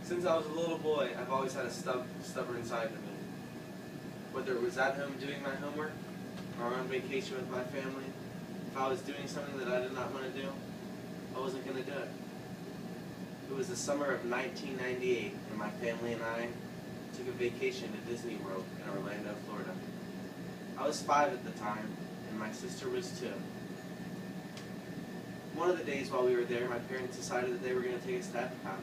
Since I was a little boy, I've always had a stubborn side to me. Whether it was at home doing my homework, or on vacation with my family, if I was doing something that I did not want to do, I wasn't going to do it. It was the summer of 1998, and my family and I took a vacation to Disney World in Orlando, Florida. I was 5 at the time, and my sister was 2. One of the days while we were there, my parents decided that they were going to take us to Epcot.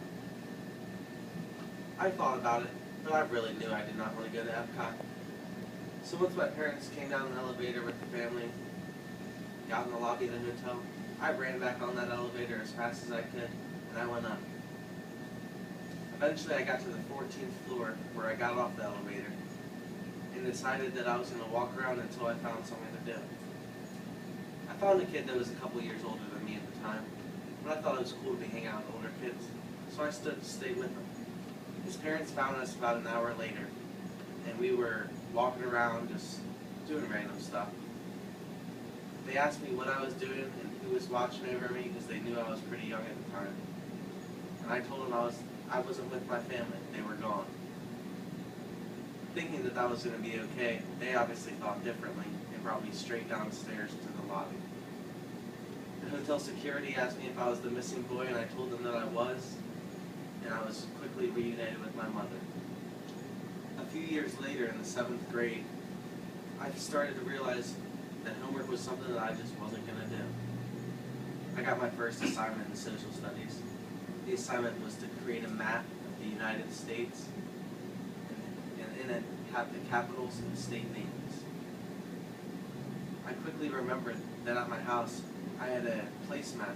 I thought about it, but I really knew I did not want to go to Epcot. So once my parents came down the elevator with the family, got in the lobby of the hotel, I ran back on that elevator as fast as I could, and I went up. Eventually I got to the 14th floor where I got off the elevator and decided that I was going to walk around until I found something to do. I found a kid that was a couple years older than me at the time, but I thought it was cool to be hanging out with older kids, so I stood to stay with him. His parents found us about an hour later, and we were walking around just doing random stuff. They asked me what I was doing and who was watching over me because they knew I was pretty young at the time. And I told them I wasn't with my family, they were gone. Thinking that was going to be okay, they obviously thought differently and brought me straight downstairs to the lobby. The hotel security asked me if I was the missing boy, and I told them that I was, and I was quickly reunited with my mother. A few years later, in the 7th grade, I started to realize that homework was something that I just wasn't going to do. I got my first assignment in social studies. The assignment was to create a map of the United States, and in it have the capitals and state names. I quickly remembered that at my house I had a placemat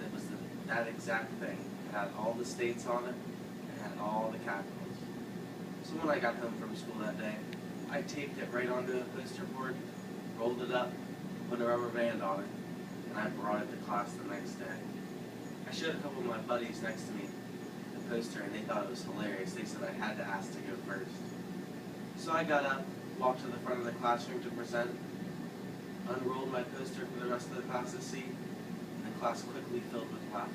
that was that exact thing. It had all the states on it, it had all the capitals. So when I got home from school that day, I taped it right onto a poster board, rolled it up, put a rubber band on it, and I brought it to class the next day. I showed a couple of my buddies next to me the poster, and they thought it was hilarious. They said I had to ask to go first. So I got up, walked to the front of the classroom to present, unrolled my poster for the rest of the class to see, and the class quickly filled with laughter.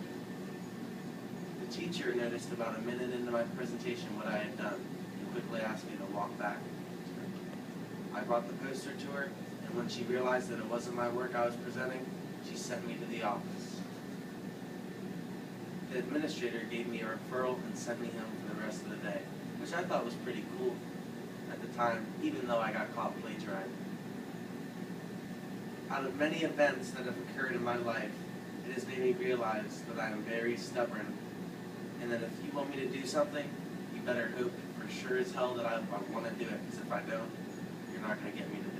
The teacher noticed about a minute into my presentation what I had done, and quickly asked me to walk back. I brought the poster to her, and when she realized that it wasn't my work I was presenting, she sent me to the office. The administrator gave me a referral and sent me home for the rest of the day, which I thought was pretty cool at the time, even though I got caught plagiarizing. Out of many events that have occurred in my life, it has made me realize that I am very stubborn, and that if you want me to do something, you better hope for sure as hell that I want to do it, because if I don't, you're not going to get me to